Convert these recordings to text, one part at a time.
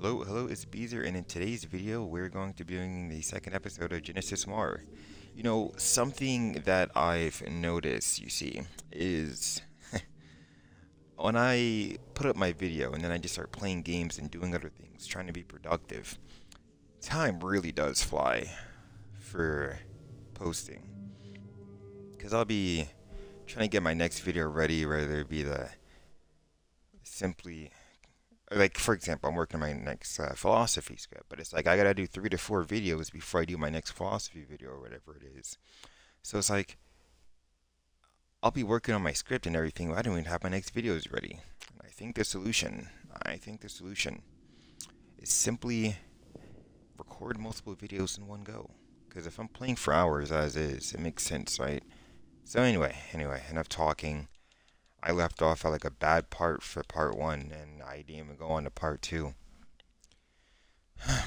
Hello, it's Beezer, and in today's video, we're going to be doing the second episode of Genesis Noir. Something that I've noticed, you see, is when I put up my video and then I just start playing games and doing other things, trying to be productive, time really does fly for posting. Because I'll be trying to get my next video ready, whether it be the simply like for example, I'm working on my next philosophy script, but it's like I gotta do 3 to 4 videos before I do my next philosophy video or whatever it is. So it's like I'll be working on my script and everything, but I don't even have my next videos ready. And I think the solution is simply record multiple videos in one go. Because if I'm playing for hours as is, it makes sense, right? So anyway, enough talking. I left off at like a bad part for part one, and I didn't even go on to part two.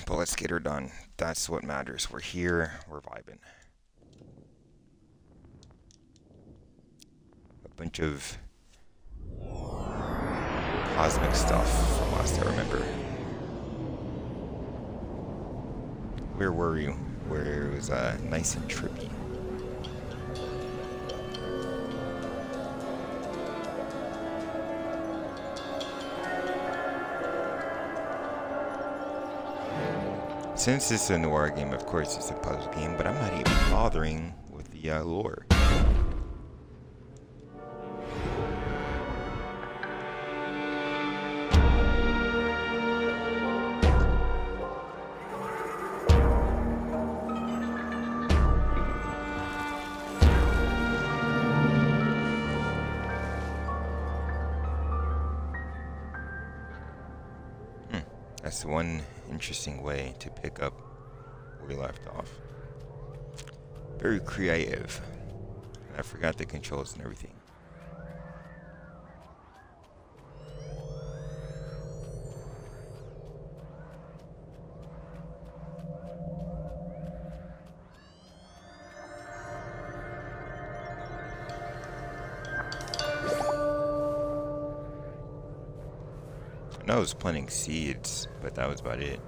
But let's get her done. That's what matters. We're here, we're vibing. A bunch of cosmic stuff from last I remember. Where were you? Where it was nice and trippy. Since it's a noir game, of course it's a puzzle game, but I'm not even bothering with the lore. That's one interesting way to pick up where we left off. Very creative. I forgot the controls and everything. I know I was planting seeds, but that was about it.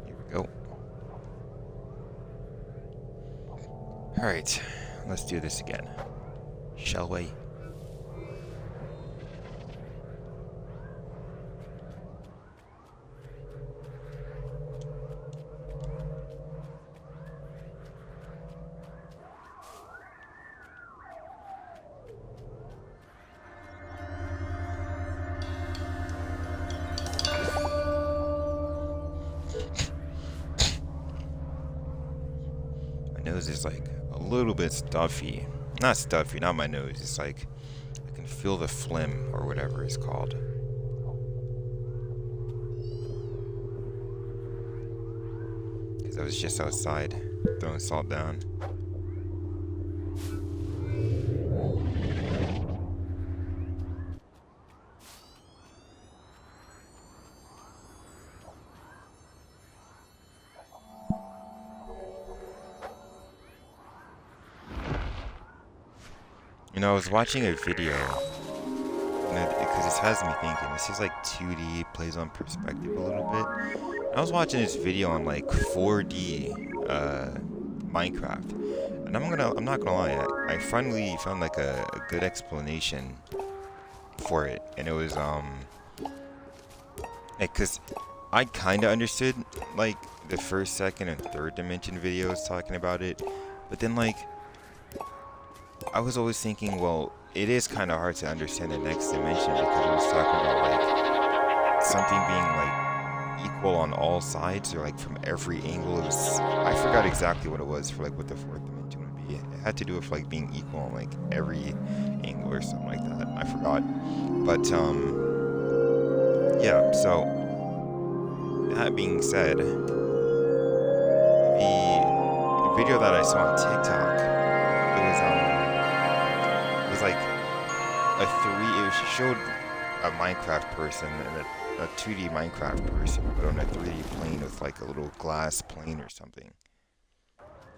Here we go. Alright, let's do this again. Shall we? Nose is like a little bit stuffy. Not stuffy, not my nose. It's like I can feel the phlegm or whatever it's called. Because I was just outside throwing salt down. I was watching a video, because this has me thinking, this is like 2D, plays on perspective a little bit. I was watching this video on like 4D Minecraft, and I'm not gonna lie, I finally found like a good explanation for it, and it was like, cause I kinda understood like the first, second, and third dimension videos talking about it, but then like I was always thinking, well, it is kind of hard to understand the next dimension because it was talking about like something being like equal on all sides or like from every angle. It was, I forgot exactly what it was for like what the fourth dimension would be. It had to do with like being equal on like every angle or something like that. I forgot. But yeah, so that being said, the video that I saw on TikTok, it was like it showed a Minecraft person and a 2D Minecraft person, but on a 3D plane with like a little glass plane or something.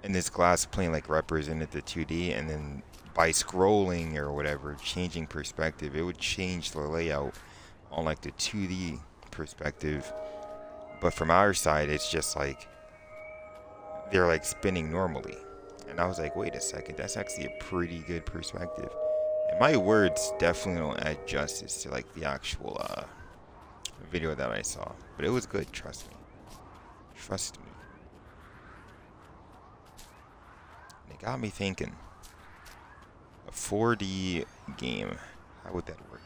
and this glass plane like represented the 2D, and then by scrolling or whatever, changing perspective, it would change the layout on like the 2D perspective. But from our side, it's just like they're like spinning normally. And I was like, wait a second, that's actually a pretty good perspective. And my words definitely don't add justice to like the actual video that I saw. But it was good, trust me. Trust me. And it got me thinking. A 4D game, how would that work?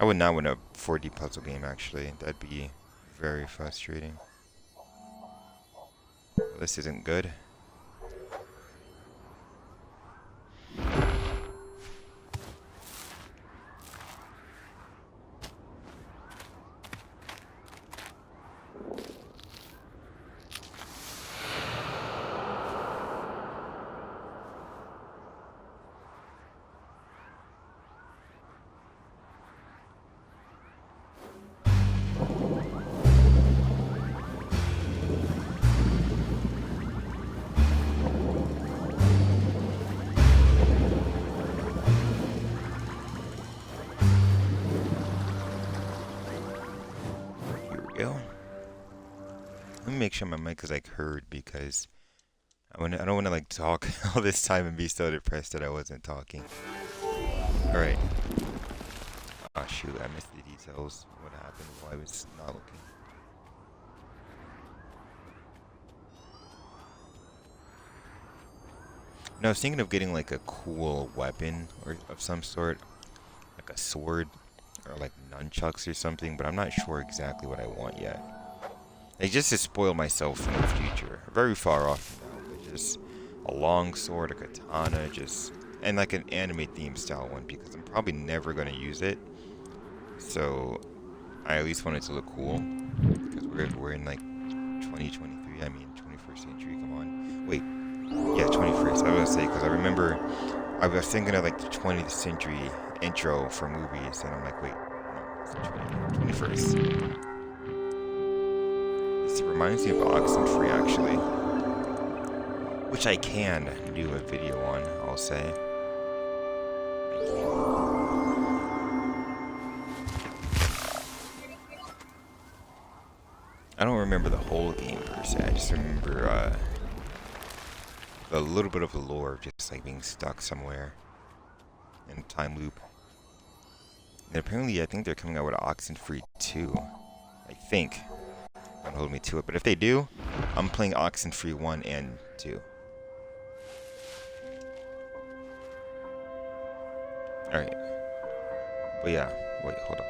I would not want a 4D puzzle game, actually. That'd be very frustrating. Well, this isn't good. Go. Let me make sure my mic is like heard, because I don't want to like talk all this time and be so depressed that I wasn't talking. All right. Oh shoot, I missed the details. What happened while I was not looking? No, I was thinking of getting like a cool weapon or of some sort, like a sword or like nunchucks or something, but I'm not sure exactly what I want yet. Like, just to spoil myself in the future. Very far off from now, but just a long sword, a katana, and like an anime theme style one, because I'm probably never going to use it. So I at least want it to look cool, because we're in like 2023, I mean 21st century, come on. Wait, yeah, 21st, I was going to say, because I remember I was thinking of like the 20th century intro for movies, and I'm like, wait, no, it's the 21st. This reminds me of Oxenfree, actually, which I can do a video on, I'll say. I don't remember the whole game per se, I just remember a little bit of the lore of just like being stuck somewhere in a time loop. And apparently I think they're coming out with Oxenfree 2. I think. Don't hold me to it, but if they do, I'm playing Oxenfree 1 and 2. Alright. But yeah, wait, hold on.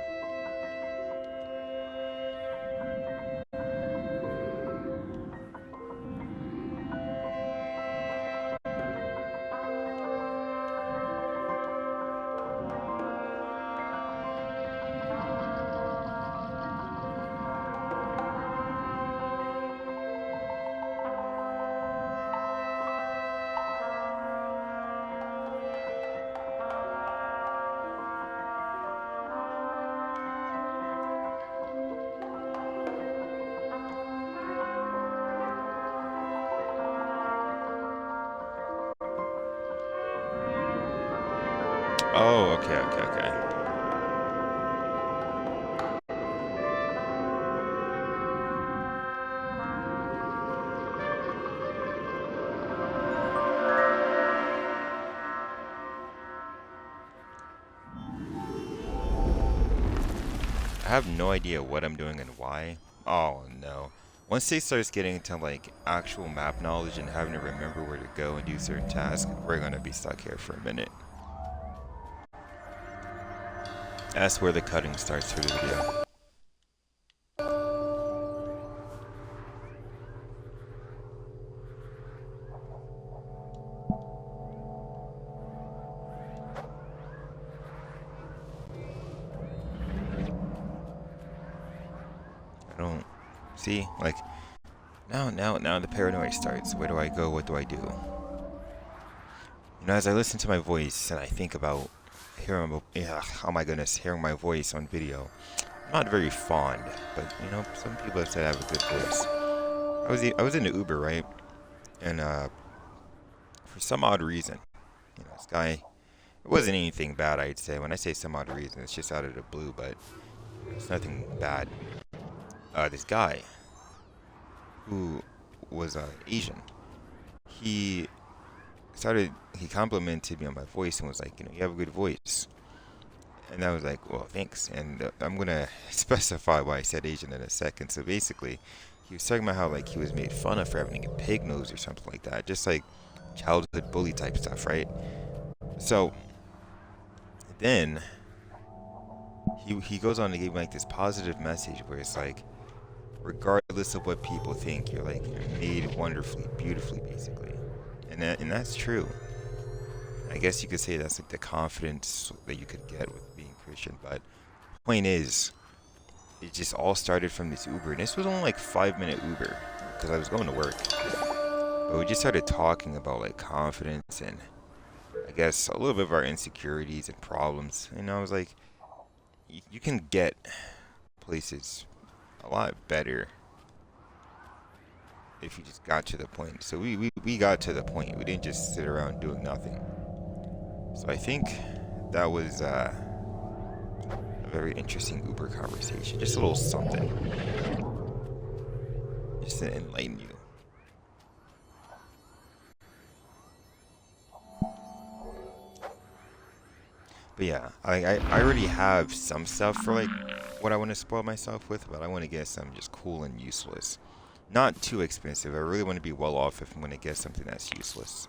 Oh, okay. I have no idea what I'm doing and why. Oh no. Once they start getting into like actual map knowledge and having to remember where to go and do certain tasks, we're gonna be stuck here for a minute. That's where the cutting starts for the video. I don't see, like, now the paranoia starts. Where do I go? What do I do? You know, as I listen to my voice and I think about oh my goodness, hearing my voice on video. I'm not very fond, but you know, some people have said I have a good voice. I was in an Uber, right? And for some odd reason, you know, this guy, it wasn't anything bad, I'd say. When I say some odd reason, it's just out of the blue, but it's nothing bad. This guy who was Asian, he he complimented me on my voice and was like, you know, you have a good voice. And I was like, well, thanks. And I'm going to specify why I said Asian in a second. So basically, he was talking about how, like, he was made fun of for having a pig nose or something like that. Just like childhood bully type stuff, right? So then he goes on to give like this positive message where it's like, regardless of what people think, you're made wonderfully, beautifully, basically. And that's true. I guess you could say that's like the confidence that you could get with being Christian. But point is, it just all started from this Uber. And this was only like 5 minute Uber because I was going to work. But we just started talking about like confidence and I guess a little bit of our insecurities and problems. And I was like, you can get places a lot better if you just got to the point. So we got to the point. We didn't just sit around doing nothing. So I think that was a very interesting Uber conversation. Just a little something. Just to enlighten you. But yeah, I already have some stuff for like what I want to spoil myself with, but I want to get some just cool and useless. Not too expensive. I really want to be well off if I'm going to get something that's useless.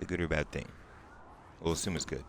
A good or bad thing. We'll assume it's good.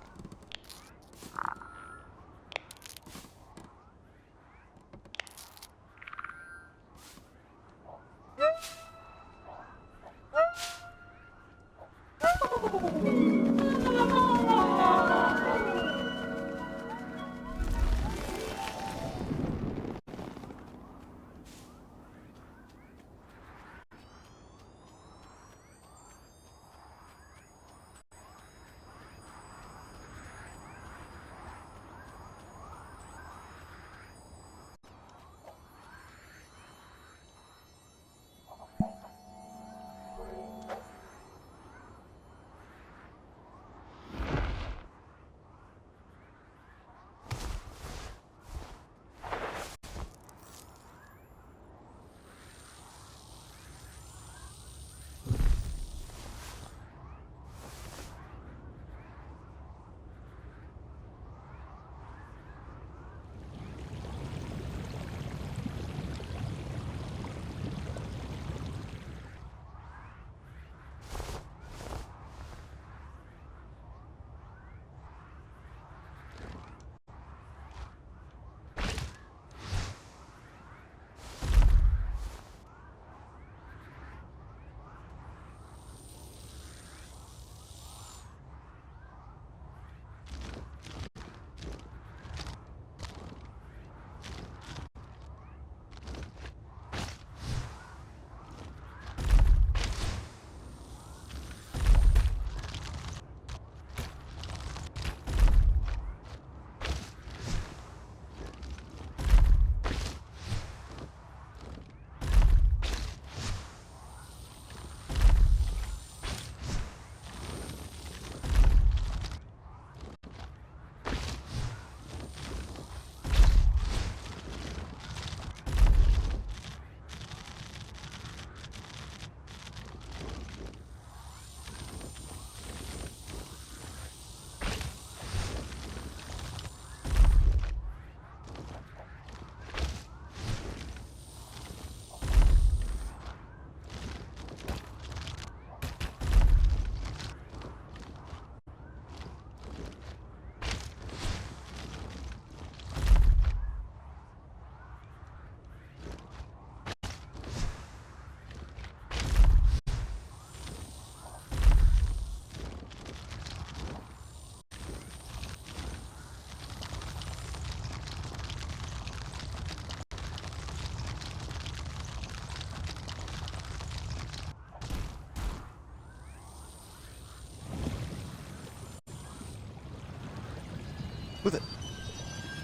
Who the?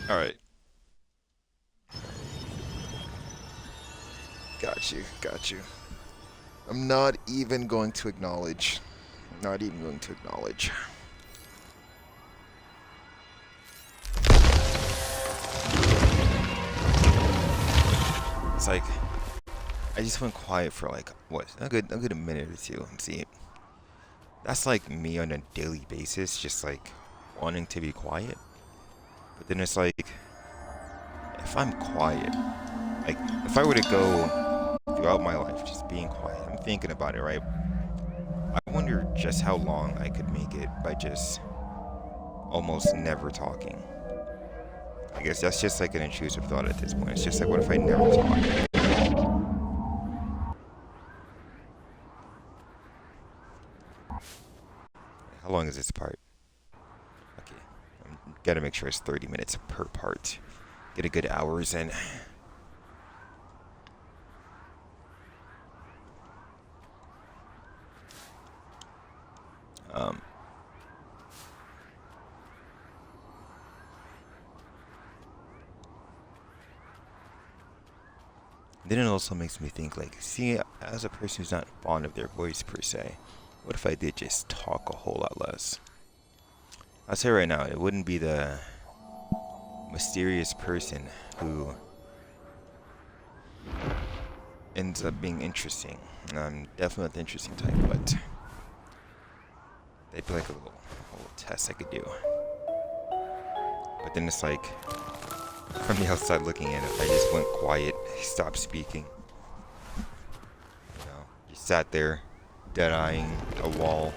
All right. Got you. Got you. I'm not even going to acknowledge. Not even going to acknowledge. It's like I just went quiet for like what a good minute or two. And see, that's like me on a daily basis, just like wanting to be quiet. But then it's like if I'm quiet, like if I were to go throughout my life just being quiet, I'm thinking about it, right? I wonder just how long I could make it by just almost never talking. I guess that's just like an intrusive thought at this point. It's just like, what if I never talk? How long is this part? Okay, gotta make sure it's 30 minutes per part. Get a good hours in. Then it also makes me think, like, see, as a person who's not fond of their voice per se, what if I did just talk a whole lot less? I'll say right now, it wouldn't be the mysterious person who ends up being interesting. I'm definitely not the interesting type, but they'd be like a little test I could do. But then it's like, from the outside looking in, if I just went quiet, stopped speaking, just sat there, dead-eyeing a wall,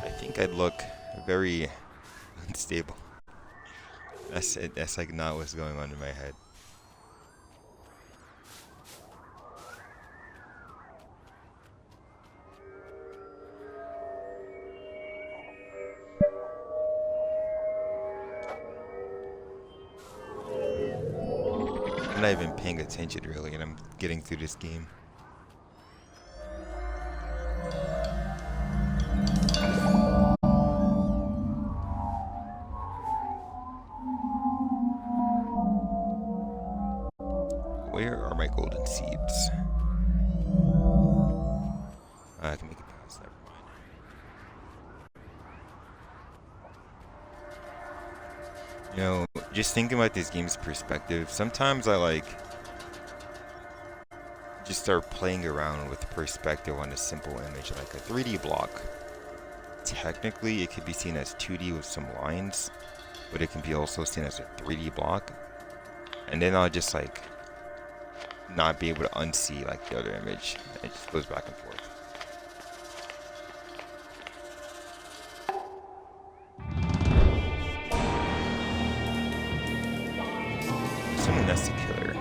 I think I'd look very unstable. That's like not what's going on in my head. I'm not even paying attention really, and I'm getting through this game. Where are my golden seeds? I can make it past, never mind. You know, just thinking about this game's perspective, sometimes I like just start playing around with perspective on a simple image, like a 3D block. Technically, it could be seen as 2D with some lines, but it can be also seen as a 3D block. And then I'll just like not be able to unsee like the other image. It just goes back and forth. Assuming that's the killer.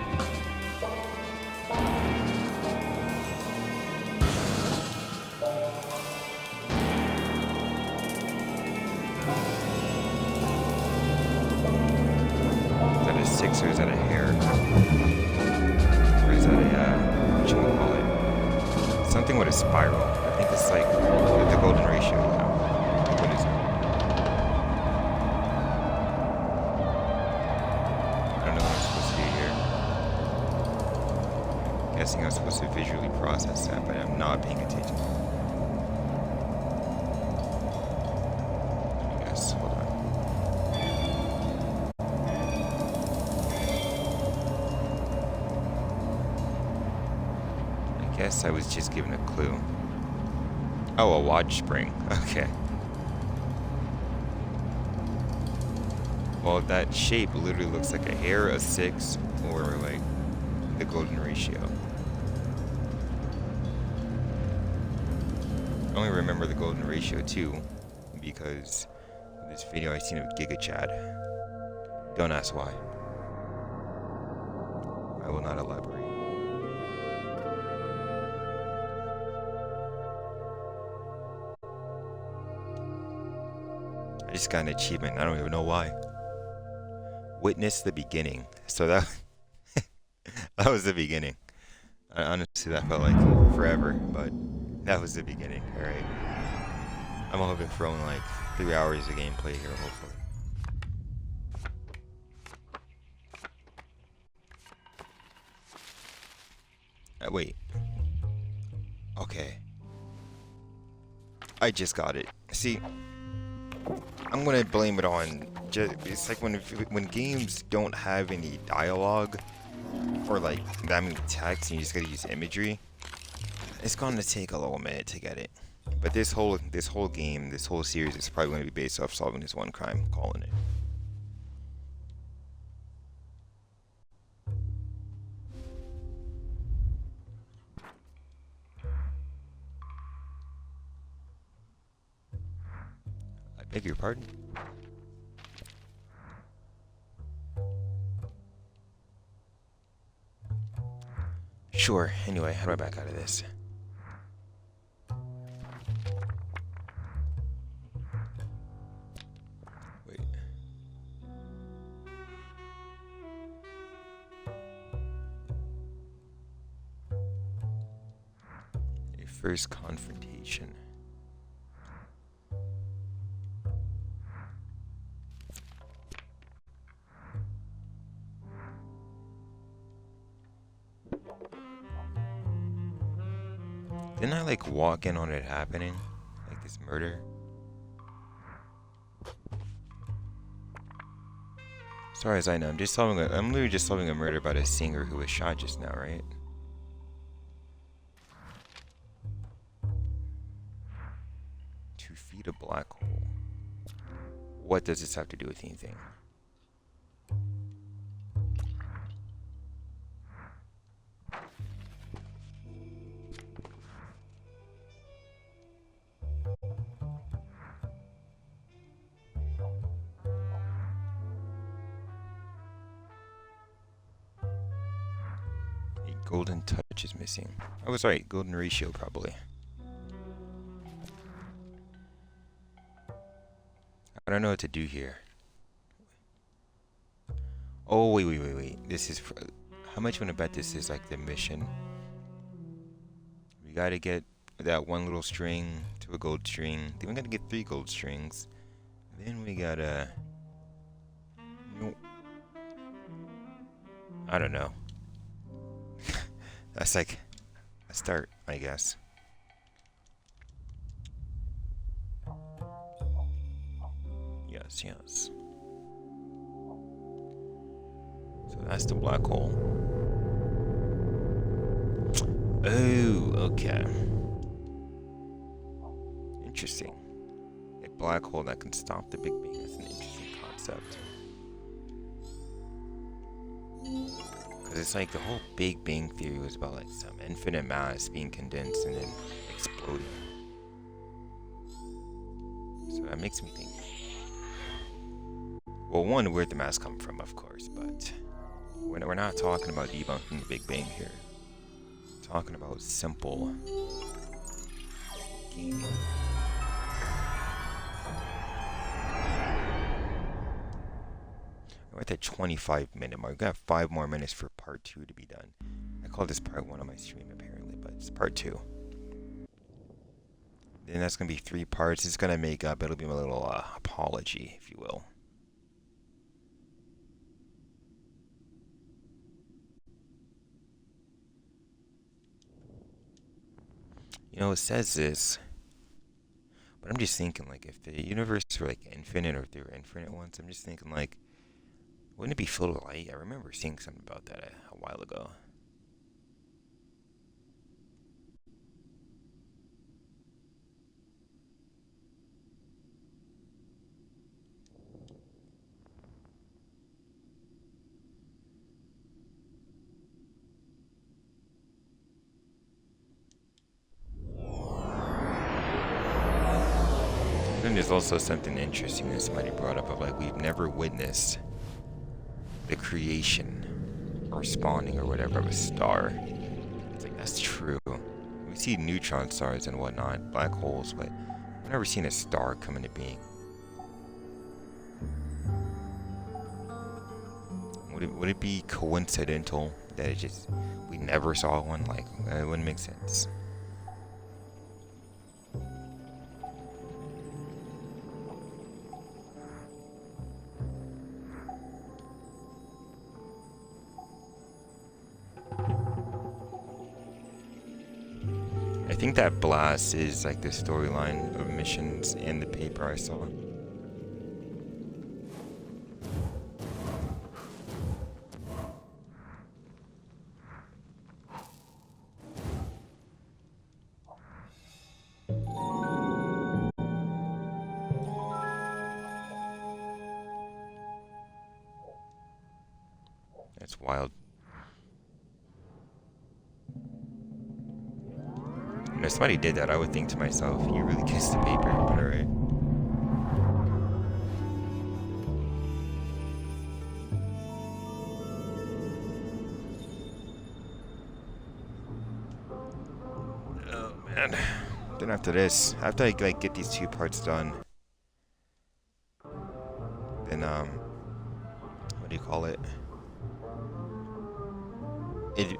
Is that a 6 or is that a hair? Or is that a, what should we call it? Something with a spiral. I think it's like the golden ratio. What is it? I don't know what I'm supposed to do here. I'm guessing I'm supposed to visually process that, but I'm not paying attention. I guess, hold on. I guess I was just given a clue. Oh, a watch spring. Okay. Well, that shape literally looks like a hair, a 6, or like the golden ratio. I only remember the golden ratio too, because in this video I seen of Giga Chad. Don't ask why. I will not elaborate. I just got an achievement. I don't even know why. Witness the beginning. So that that was the beginning. Honestly, that felt like forever, but that was the beginning. All right. I'm hoping for only like 3 hours of gameplay here, hopefully. Wait. Okay. I just got it. See, I'm gonna blame it on just, it's like when games don't have any dialogue or like that many text and you just gotta use imagery, it's gonna take a little minute to get it. But this whole game, this whole series is probably gonna be based off solving this one crime, calling it. I beg your pardon? Sure. Anyway, how do I back out of this? Wait. A first confrontation. Didn't I like walk in on it happening? Like this murder? As far as I know, I'm literally just solving a murder about a singer who was shot just now, right? 2 feet of black hole. What does this have to do with anything? A golden touch is missing. I was right, golden ratio probably. I don't know what to do here. Oh, wait. This is... How much you want to bet this is like the mission? We gotta get that one little string to a gold string. Then we gotta get 3 gold strings. Then we gotta... I don't know. That's like a start, I guess. Yes. So that's the black hole. Oh, okay. Interesting. A black hole that can stop the Big Bang. That's an interesting concept. Because it's like the whole Big Bang theory was about like some infinite mass being condensed and then exploding. So that makes me think. Well, one, where'd the mass come from, of course, but we're not talking about debunking the Big Bang here. We're talking about simple gaming. We're at the 25-minute mark. We've got 5 more minutes for part 2 to be done. I call this part 1 on my stream apparently, but it's part 2. Then that's going to be 3 parts. It's going to make up, it'll be a little apology, if you will. You know, it says this, but I'm just thinking, like, if the universe were, like, infinite, or if there were infinite ones, I'm just thinking, like, wouldn't it be filled with light? I remember seeing something about that a while ago. Then there's also something interesting that somebody brought up of like we've never witnessed the creation or spawning or whatever of a star. It's like that's true. We see neutron stars and whatnot, black holes, but I've never seen a star come into being. Would it be coincidental that it just we never saw one? Like it wouldn't make sense. think that blast is like the storyline of missions in the paper I saw. That's wild. If somebody did that, I would think to myself, you really kissed the paper, but alright. Oh man. Then after this, after I like get these 2 parts done, then what do you call it?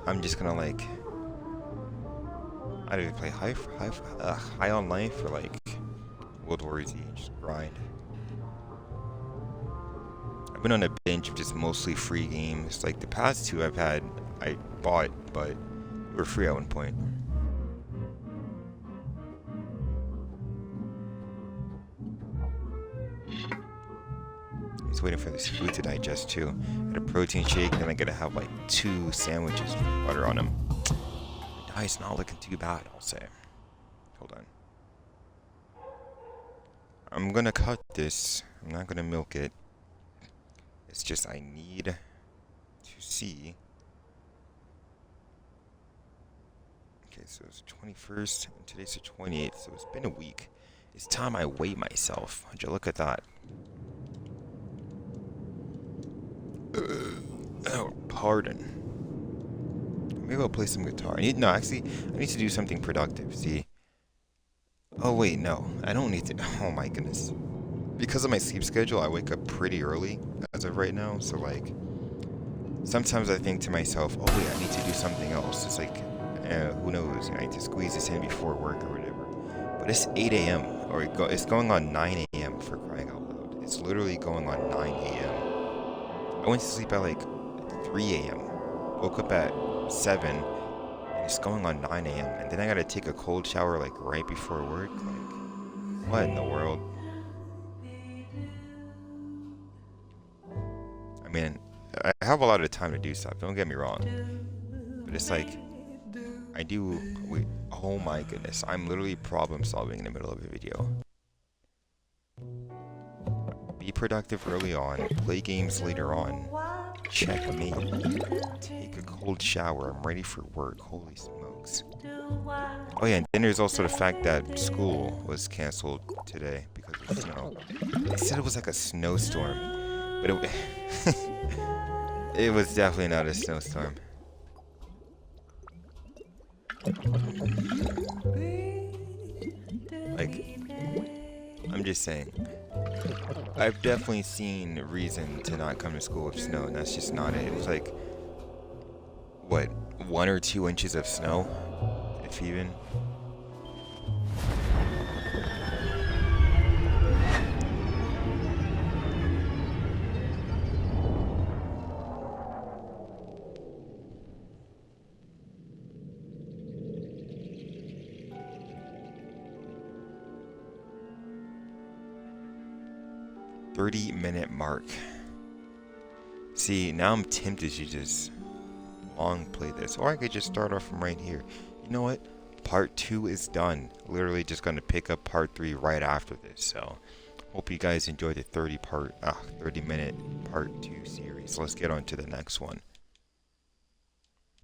I'm just gonna like I don't even play high on life or like World War Z, just grind. I've been on a binge of just mostly free games. Like the past 2 I bought, but were free at one point. Just waiting for this food to digest too. Get a protein shake, then I gotta have like 2 sandwiches with butter on them. It's not looking too bad, I'll say. Hold on. I'm gonna cut this. I'm not gonna milk it. It's just I need to see. Okay, so it's 21st, and today's the 28th, so it's been a week. It's time I weigh myself. Would you look at that? Oh, pardon. Maybe I'll play some guitar. I need to do something productive. See? Oh wait, no, I don't need to. Oh my goodness. Because of my sleep schedule, I wake up pretty early as of right now. So like, sometimes I think to myself, oh wait, I need to do something else. It's like, who knows? I need to squeeze this in before work or whatever. But it's 8 a.m. or it's going on 9 a.m. for crying out loud. It's literally going on 9 a.m. I went to sleep at like 3 a.m. Woke up at 7 and it's going on 9 a.m. and then I gotta take a cold shower like right before work. Like, what in the world? I mean, I have a lot of time to do stuff, don't get me wrong, but it's like oh my goodness, I'm literally problem solving in the middle of a video. Be productive early on, play games later on. Checkmate. Take a cold shower. I'm ready for work. Holy smokes. Oh yeah, and then there's also the fact that school was canceled today because of snow. They said it was like a snowstorm, but it was definitely not a snowstorm. Like, I'm just saying. I've definitely seen reason to not come to school with snow, and that's just not it. It was like, what, 1 or 2 inches of snow, if even. .30-minute mark. See, now I'm tempted to just long play this, or I could just start off from right here. You know what? Part 2 is done. Literally just gonna pick up part 3 right after this. So, hope you guys enjoyed the 30-minute part 2 series. Let's get on to the next one.